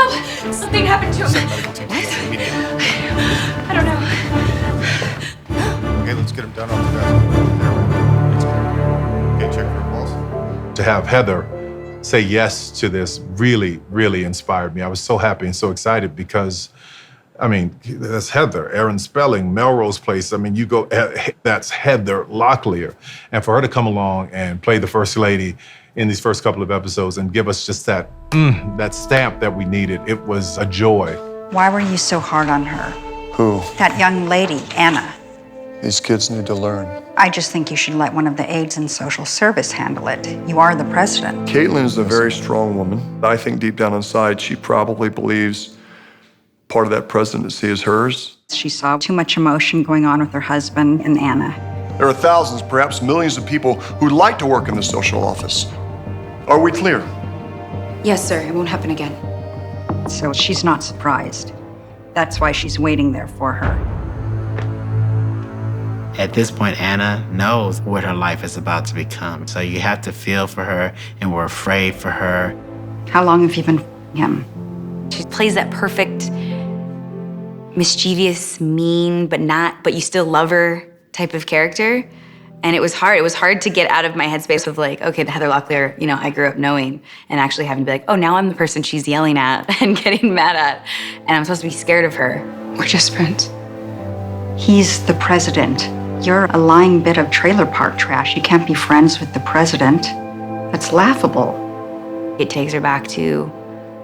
no! Something happened to him. Send medical team immediately. I don't know. Okay, let's get him done off the desk. Okay, check for a pulse. To have Heather say yes to this really, really inspired me. I was so happy and so excited because, I mean, that's Heather, Aaron Spelling, Melrose Place. I mean, you go, that's Heather Locklear. And for her to come along and play the First Lady in these first couple of episodes and give us just that, that stamp that we needed, it was a joy. Why were you so hard on her? Who? That young lady, Anna. These kids need to learn. I just think you should let one of the aides in social service handle it. You are the president. Caitlin is a very strong woman. I think deep down inside, she probably believes part of that presidency is hers. She saw too much emotion going on with her husband and Anna. There are thousands, perhaps millions of people who'd like to work in the social office. Are we clear? Yes, sir. It won't happen again. So she's not surprised. That's why she's waiting there for her. At this point, Anna knows what her life is about to become. So you have to feel for her, and we're afraid for her. How long have you been him? She plays that perfect, mischievous, mean, but you still love her type of character. And it was hard. It was hard to get out of my headspace of like, okay, the Heather Locklear, I grew up knowing, and actually having to be like, oh, now I'm the person she's yelling at and getting mad at. And I'm supposed to be scared of her. We're just friends. He's the president. You're a lying bit of trailer park trash. You can't be friends with the president. That's laughable. It takes her back to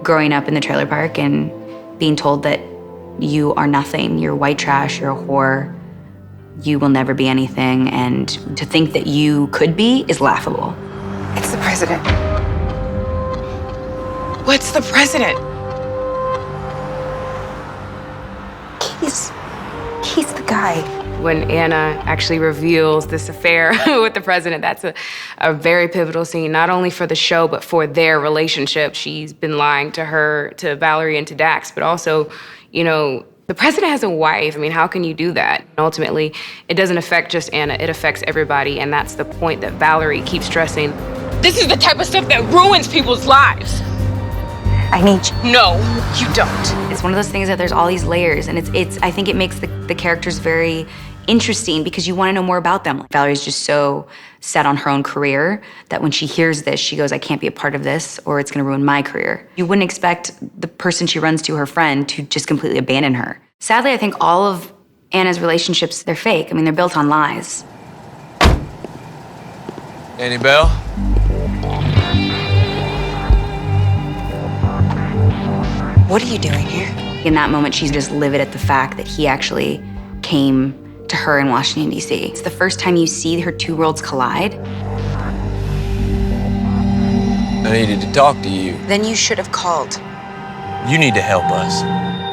growing up in the trailer park and being told that you are nothing. You're white trash, you're a whore. You will never be anything, and to think that you could be is laughable. It's the president. What's the president? He's the guy. When Anna actually reveals this affair with the president, that's a very pivotal scene, not only for the show, but for their relationship. She's been lying to her, to Valerie, and to Dax, but also, the president has a wife. I mean, how can you do that? Ultimately, it doesn't affect just Anna, it affects everybody, and that's the point that Valerie keeps stressing. This is the type of stuff that ruins people's lives. I need you. No, you don't. It's one of those things that there's all these layers, and I think it makes the characters very interesting because you want to know more about them. Valerie's just so set on her own career that when she hears this, she goes, I can't be a part of this, or it's going to ruin my career. You wouldn't expect the person she runs to, her friend, to just completely abandon her. Sadly, I think all of Anna's relationships, they're fake. I mean, they're built on lies. Annie Bell? What are you doing here? In that moment, she's just livid at the fact that he actually came to her in Washington, D.C. It's the first time you see her two worlds collide. I needed to talk to you. Then you should have called. You need to help us.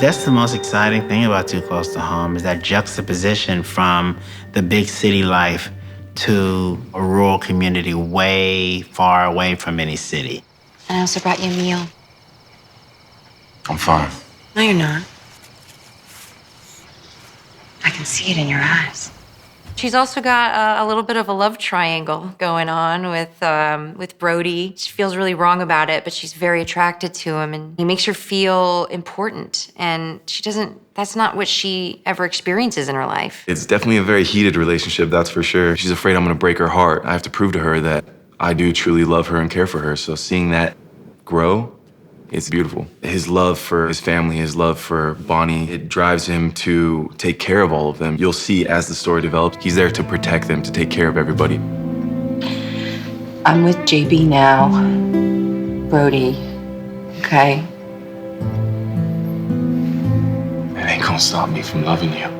That's the most exciting thing about Too Close to Home, is that juxtaposition from the big city life to a rural community way far away from any city. And I also brought you a meal. I'm fine. No, you're not. I can see it in your eyes. She's also got a little bit of a love triangle going on with Brody. She feels really wrong about it, but she's very attracted to him, and he makes her feel important. And that's not what she ever experiences in her life. It's definitely a very heated relationship, that's for sure. She's afraid I'm gonna break her heart. I have to prove to her that I do truly love her and care for her. So seeing that grow, it's beautiful. His love for his family, his love for Bonnie, it drives him to take care of all of them. You'll see as the story develops, he's there to protect them, to take care of everybody. I'm with JB now. Brody. Okay? It ain't gonna stop me from loving you.